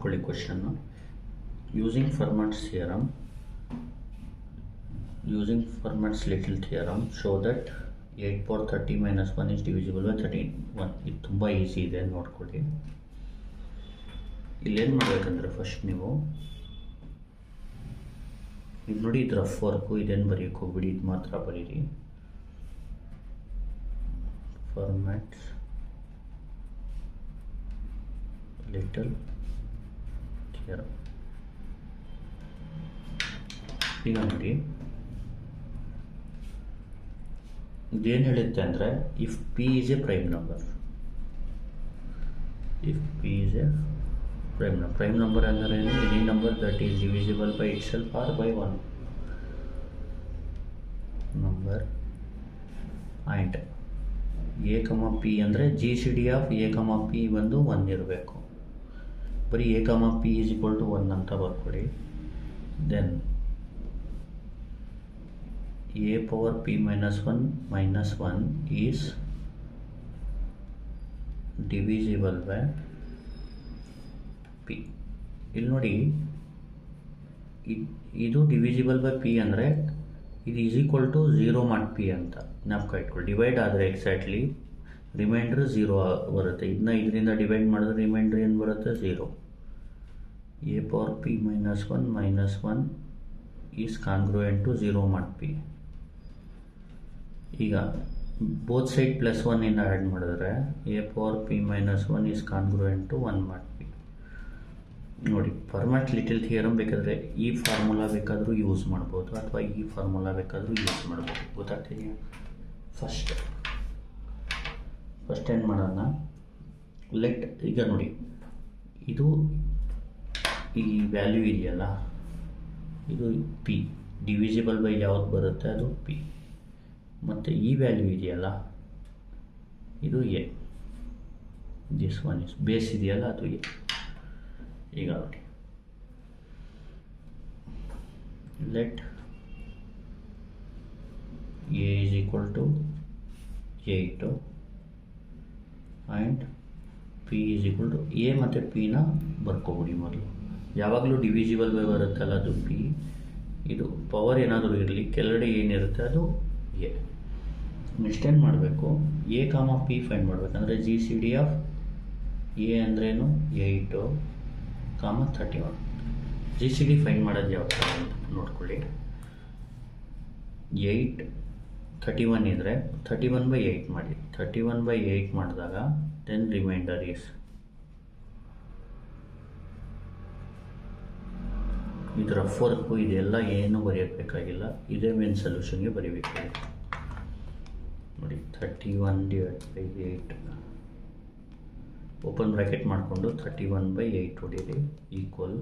ನೋಡ್ಕೊಳ್ಳಿ question. Using Fermat's little theorem show that 8 power 30 minus 1 is divisible by 31. ಇದು ತುಂಬ easy ಇದೆ, ನೋಡ್ಕೊಳ್ಳಿ. ಇಲ್ಲೇನು ಮಾಡಬೇಕಂದ್ರೆ ಫಸ್ಟ್ ನೀವು ಇದು ನೋಡಿ, ಇದು ರಫ್ ವರ್ಕು, ಇದೇನು ಬರೆಯೋಕ್ಕೆ ಹೋಗ್ಬಿಡಿ, ಇದು ಮಾತ್ರ ಬರೀರಿ. Fermat's little theorem. ಈಗ ನೋಡಿ ಇದೇನು ಹೇಳುತ್ತೆ ಅಂದರೆ, if p is a prime number, prime number ಅಂದರೆ any number that is divisible by itself or by 1 number and a comma P ಅಂದರೆ G C D of a comma p ಬಂದು 1 ಇರಬೇಕು. ಬರೀ A comma P is equal to 1 ಅಂತ ಬರ್ಕೊಡಿ. Then a power p minus 1 is divisible by p. ಇಲ್ಲಿ ನೋಡಿ, ಇದು divisible by P ಅಂದರೆ ಇದು ಈಸ್ ಈಕ್ವಲ್ ಟು 0 ಮಾಡಿ ಪಿ ಅಂತ ಜ್ಞಾಪಕ ಇಟ್ಕೊಳ್ಳಿ. ಡಿವೈಡ್ ಆದರೆ ಎಕ್ಸಾಕ್ಟ್ಲಿ ರಿಮೈಂಡ್ರ್ 0 ಬರುತ್ತೆ. ಇದರಿಂದ ಡಿವೈಡ್ ಮಾಡಿದ್ರೆ ರಿಮೈಂಡ್ರ್ ಏನು ಬರುತ್ತೆ? 0. a power p minus 1 is congruent to 0 ಮಾಡಿ ಪಿ. ಈಗ ಬೋತ್ ಸೈಡ್ +1 ಇಂದ ಆ್ಯಡ್ ಮಾಡಿದ್ರೆ a power p minus 1 is congruent to 1 ಮಾಡಿ ಪಿ. ನೋಡಿ, ಫಾರ್ಮ್ಯಾಟ್ ಲಿಟಲ್ ಥಿಯರಮ್ ಬೇಕಾದರೆ ಈ ಫಾರ್ಮುಲಾ ಬೇಕಾದರೂ ಯೂಸ್ ಮಾಡ್ಬೋದು, ಅಥವಾ ಈ ಫಾರ್ಮುಲಾ ಬೇಕಾದರೂ ಯೂಸ್ ಮಾಡ್ಬೋದು. ಗೊತ್ತಾಗ್ತಿದೆಯಾ? ಫಸ್ಟ್ ಏನು ಮಾಡೋಣ, ಈಗ ನೋಡಿ, ಇದು ಈ ವ್ಯಾಲ್ಯೂ ಇದೆಯಲ್ಲ, ಇದು ಪಿ ಡಿವಿಸಿಬಲ್ ಬೈ ಯಾವ್ದು ಬರುತ್ತೆ ಅದು ಪಿ, ಮತ್ತು ಈ ವ್ಯಾಲ್ಯೂ ಇದೆಯಲ್ಲ ಇದು A, this one is base ಇದೆಯಲ್ಲ ಅದು ಎ. ಈಗ ನೋಡಿ, let A is equal to 8 and P is equal to A ಮತ್ತು ಪಿನ ಬರ್ಕೊಬಿಡಿ. ಮೊದಲು ಯಾವಾಗಲೂ ಡಿವಿಸಿಬಲ್ ಬೈ ಬರುತ್ತಲ್ಲ ಅದು ಪಿ. ಇದು ಪವರ್ ಏನಾದರೂ ಇರಲಿ, ಕೆಳಗಡೆ ಏನಿರುತ್ತೆ ಅದು ಎ. ನೆಕ್ಸ್ಟ್ ಏನು ಮಾಡಬೇಕು, ಎ ಕಾಮ ಪಿ ಫೈಂಡ್ ಮಾಡಬೇಕಂದ್ರೆ G C D of A ಅಂದ್ರೇನು 8 ಕಾಮ 31. ಜಿ ಸಿ ಡಿ ಫೈಂಡ್ ಮಾಡೋದು ಯಾವ ಥರ ಅಂತ ನೋಡ್ಕೊಳ್ಳಿ. 8 31 ಇದ್ದರೆ 31/8 ಮಾಡಿ. 31/8 ಮಾಡಿದಾಗ ದೆನ್ ರಿಮೈಂಡರ್ ಈಸ್, ಇದು ರಫ್ ವರ್ಕು, ಇದೆಲ್ಲ ಏನು ಬರೆಯಬೇಕಾಗಿಲ್ಲ, ಇದೇ ಮೇನ್ ಸೊಲ್ಯೂಷನ್ಗೆ ಬರೀಬೇಕಾಗಿತ್ತು. ನೋಡಿ, 31/8 ಓಪನ್ ಬ್ರ್ಯಾಕೆಟ್ ಮಾಡಿಕೊಂಡು 31/8 ಹೊಡೀರಿ, ಈಕ್ವಲ್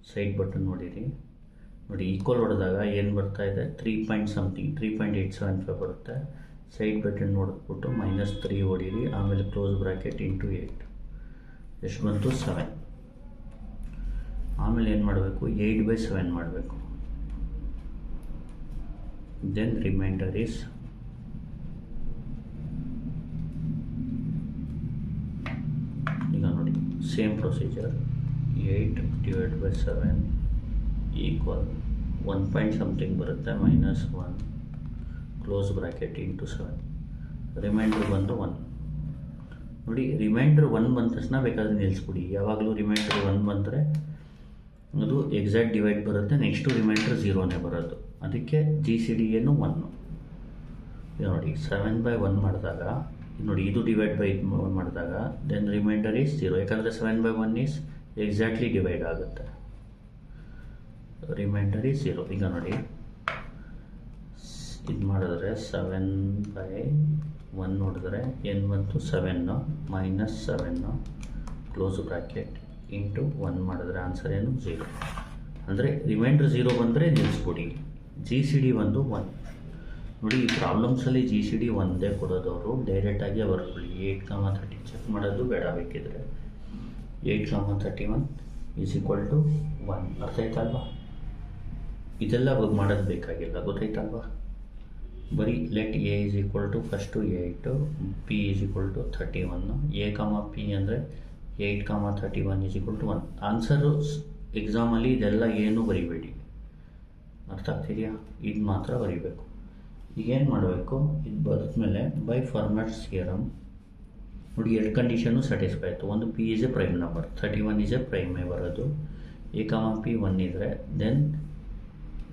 ಸೈಡ್ ಬಟನ್ ನೋಡಿರಿ. ನೋಡಿ, ಈಕ್ವಲ್ ಹೊಡೆದಾಗ ಏನು ಬರ್ತಾ ಇದೆ, 3.875 ಬರುತ್ತೆ. ಸೈಡ್ ಬಟನ್ ನೋಡಿಬಿಟ್ಟು -3 ಹೊಡೀರಿ, ಆಮೇಲೆ ಕ್ಲೋಸ್ ಬ್ರ್ಯಾಕೆಟ್ ಇಂಟು 8 ಎಷ್ಟು ಬಂತು? 7. ಆಮೇಲೆ ಏನು ಮಾಡಬೇಕು, 8/7 ಮಾಡಬೇಕು. ದೆನ್ ರಿಮೈಂಡರ್ ಈಸ್, ಈಗ ನೋಡಿ same procedure, 8/7 equal 1 point something ಬರುತ್ತೆ, -1 ಕ್ಲೋಸ್ ಬ್ರ್ಯಾಕೆಟ್ ಇಂಟು 7, ರಿಮೈಂಡರ್ ಬಂದು 1. ನೋಡಿ, ರಿಮೈಂಡರ್ 1 ಬಂದ ತಕ್ಷಣ ಬೇಕಾದರೆ ನಿಲ್ಲಿಸ್ಬಿಡಿ. ಯಾವಾಗಲೂ ರಿಮೈಂಡರ್ 1 ಬಂದರೆ ಅದು ಎಕ್ಸಾಕ್ಟ್ ಡಿವೈಡ್ ಬರುತ್ತೆ, ನೆಕ್ಸ್ಟು ರಿಮೈಂಡರ್ 0ನೇ ಬರೋದು. ಅದಕ್ಕೆ ಜಿ ಸಿ ಡಿ ಏನು 1. ನೋಡಿ, 7/1 ಮಾಡಿದಾಗ ನೋಡಿ, ಇದು ಡಿವೈಡ್ ಬೈ ಮಾಡಿದಾಗ ದೆನ್ ರಿಮೈಂಡರ್ ಈಸ್ 0, ಯಾಕಂದರೆ 7/1 ಈಸ್ ಎಕ್ಸಾಕ್ಟ್ಲಿ ಡಿವೈಡ್ ಆಗುತ್ತೆ. Remainder is 0. ಈಗ ನೋಡಿ, ಇದು ಮಾಡಿದ್ರೆ 7/1 ನೋಡಿದ್ರೆ ಏನು ಬಂತು? 7 -7 ಕ್ಲೋಸ್ ಬ್ರ್ಯಾಕೆಟ್ ಇಂಟು 1 ಮಾಡಿದ್ರೆ ಆನ್ಸರ್ ಏನು? 0. ಅಂದರೆ ರಿಮೈಂಡರ್ 0 ಬಂದರೆ ನಿಲ್ಲಿಸ್ಬಿಡಿ. ಜಿ ಸಿ ಡಿ ಬಂದು 1. ನೋಡಿ, ಈ ಪ್ರಾಬ್ಲಮ್ಸಲ್ಲಿ ಜಿ ಸಿ ಡಿ ಒಂದೇ ಕೊಡೋದವರು ಡೈರೆಕ್ಟಾಗಿ ಬರ್ಕೊಳ್ಳಿ. 8, 30 ಚೆಕ್ ಮಾಡೋದು ಬೇಡ ಬೇಕಿದ್ರೆ. 8, 31 ಈಸ್ ಈಕ್ವಲ್ ಟು 1. ಅರ್ಥ ಆಯ್ತಲ್ವಾ? ಇದೆಲ್ಲ ಮಾಡೋದು ಬೇಕಾಗಿಲ್ಲ, ಗೊತ್ತಾಯ್ತಲ್ವಾ? ಬರೀ let A is equal to first 8, P is equal to 31. A comma P ಅಂದರೆ 8,31 = 1. ಆನ್ಸರು ಎಕ್ಸಾಮಲ್ಲಿ ಇದೆಲ್ಲ ಏನೂ ಬರಿಬೇಡಿ, ಅರ್ಥ ಆಗ್ತಿದೆಯಾ? ಇದು ಮಾತ್ರ ಬರಿಬೇಕು. ಈಗೇನು ಮಾಡಬೇಕು, ಇದು ಬರೆದ್ಮೇಲೆ ಬೈ ಫಾರ್ಮ್ಯಾಟ್ಸ್ ಥಿಯರಮ್ ನೋಡಿ, ಎರಡು ಕಂಡೀಷನ್ನು ಸ್ಯಾಟಿಸ್ಫೈ ಆಯಿತು. ಒಂದು p is a prime number, 31 is a ಪ್ರೈಮೇ ಬರೋದು. ಎ ಕಾಮ ಪಿ 1 ಇದ್ದರೆ ದೆನ್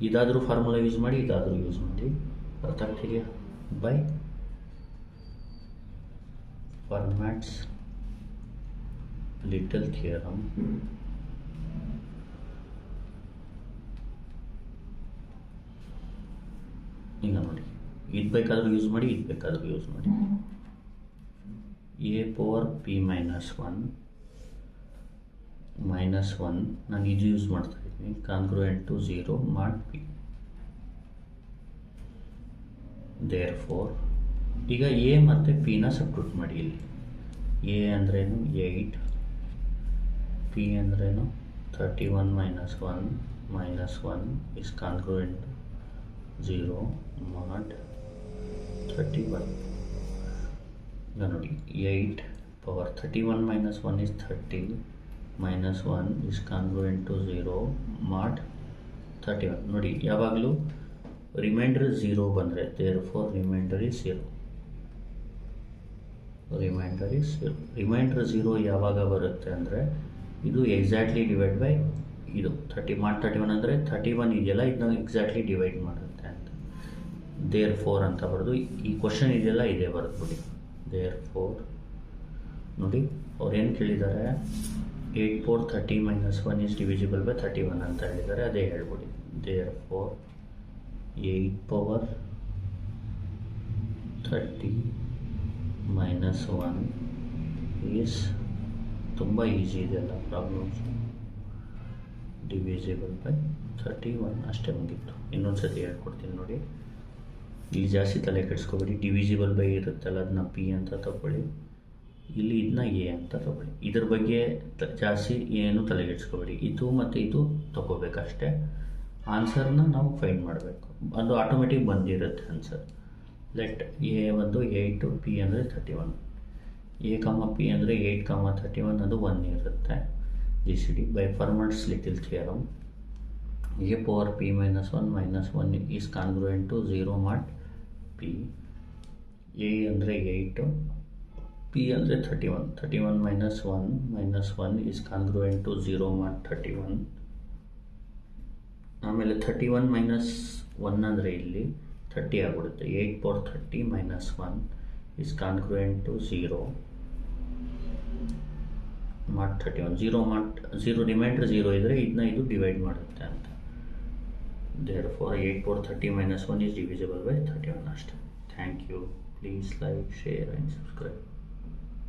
ಇದಾದರೂ ಫಾರ್ಮುಲಾ ಯೂಸ್ ಮಾಡಿ, ಇದಾದರೂ ಯೂಸ್ ಮಾಡಿ, ಅರ್ಥ ಆಗ್ತಿದೆಯಾ? ಬೈ ಫಾರ್ಮ್ಯಾಟ್ಸ್ ಲಿಟಲ್ ಥಿಯರಮ್ ಈಗ ನೋಡಿ, ಇದು ಬೇಕಾದರೂ ಯೂಸ್ ಮಾಡಿ, ಇದು ಬೇಕಾದರೂ ಯೂಸ್ ಮಾಡಿ. A power P minus one ನಾನು ಇದು ಯೂಸ್ ಮಾಡ್ತಾ ಇದ್ದೀನಿ, ಕಾನ್ಗ್ರುಯೆಂಟ್ ಟು 0 ಮಾಡ್ ಪಿ. ದೇರ್ಫೋರ್ ಈಗ ಎ ಮತ್ತು ಪಿನ ಸಬ್ಸ್ಟಿಟ್ಯೂಟ್ ಮಾಡಿ. ಇಲ್ಲಿ ಎ ಅಂದ್ರೇನು 8, ಪಿ ಅಂದ್ರೇನು 31 - 1 ಇಸ್ ಕಾನ್ಗ್ರುಯೆಂಟ್ 0 mod 31. ಈಗ ನೋಡಿ, 8 power 31 - 1 is 30 - 1 is congruent to 0 mod 31. ನೋಡಿ, ಯಾವಾಗಲೂ ರಿಮೈಂಡರ್ 0 ಬಂದರೆ therefore remainder is 0. ರಿಮೈಂಡರ್ 0 ಯಾವಾಗ ಬರುತ್ತೆ ಅಂದರೆ ಇದು ಎಕ್ಸಾಕ್ಟ್ಲಿ ಡಿವೈಡ್ ಬೈ ಇದು 30 mod 31 ಅಂದರೆ 31 ಇದೆಯಲ್ಲ, ಇದನ್ನ ಎಕ್ಸಾಕ್ಟ್ಲಿ ಡಿವೈಡ್ ಮಾಡುತ್ತೆ ಅಂತ. therefore ಅಂತ ಬರೆದು ಈ ಕ್ವಶನ್ ಇದೆಯಲ್ಲ ಇದೇ ಬರೆದ್ಬಿಡಿ. therefore ನೋಡಿ, ಅವ್ರು ಏನು ಕೇಳಿದ್ದಾರೆ, 8 ಪವರ್ 30 - 1 is divisible by 31 ಅಂತ ಹೇಳಿದ್ದಾರೆ, ಅದೇ ಹೇಳ್ಬಿಡಿ. therefore 8 ಪವರ್ 30 - 1 is ತುಂಬ ಈಸಿ ಇದೆಲ್ಲ ಪ್ರಾಬ್ಲಮ್ಸ್, ಡಿವಿಸಿಬಲ್ ಬೈ 31 ಅಷ್ಟೇ ಮುಗೀತು. ಇನ್ನೊಂದು ಸತಿ ಹೇಳ್ಕೊಡ್ತೀನಿ ನೋಡಿ, ಇಲ್ಲಿ ಜಾಸ್ತಿ ತಲೆ ಕೆಡಿಸ್ಕೊಬೇಡಿ. ಡಿವಿಸಿಬಲ್ ಬೈ ಇರುತ್ತಲ್ಲ, ಅದನ್ನ ಪಿ ಅಂತ ತಗೊಳ್ಳಿ, ಇಲ್ಲಿ ಇದನ್ನ ಎ ಅಂತ ತಗೊಳ್ಳಿ. ಇದ್ರ ಬಗ್ಗೆ ಜಾಸ್ತಿ ಏನು ತಲೆ ಕೆಡಿಸ್ಕೊಬೇಡಿ, ಇದು ಮತ್ತು ಇದು ತಗೋಬೇಕಷ್ಟೇ. ಆನ್ಸರ್ನ ನಾವು ಫೈಂಡ್ ಮಾಡಬೇಕು, ಅದು ಆಟೋಮೆಟಿಕ್ ಬಂದಿರುತ್ತೆ ಆನ್ಸರ್. ಲೆಟ್ ಎ ಒಂದು 8, ಪಿ ಅಂದರೆ 31, ಎ ಕಾಮ ಪಿ ಅಂದರೆ 8, 31 ಅದು 1 ಇರುತ್ತೆ. GCD by Fermat's little theorem a power p -1 is congruent to 0 mod P. A ಅಂದರೆ 8, ಪಿ ಅಂದರೆ 31 - 1 ಈಸ್ ಕಾನ್ಗ್ರುಯೆಂಟ್ ಟು 0 ಮಾಡ್ 31. ಆಮೇಲೆ 31 - 1 ಅಂದರೆ ಇಲ್ಲಿ 30 ಆಗಿಬಿಡುತ್ತೆ. 8 ಪವರ್ 30 - 1 ಈಸ್ ಕಾನ್ಗ್ರುಯೆಂಟ್ ಟು 0 ಮಾಡ್ 31. 0 ರಿಮೈಂಡರ್ 0 ಇದ್ದರೆ ಇದನ್ನ ಇದು ಡಿವೈಡ್ ಮಾಡುತ್ತೆ ಅಂತ. therefore 8 power 30 - 1 is divisible by 31 ಅಷ್ಟೇ. Thank you. Please like, share and subscribe.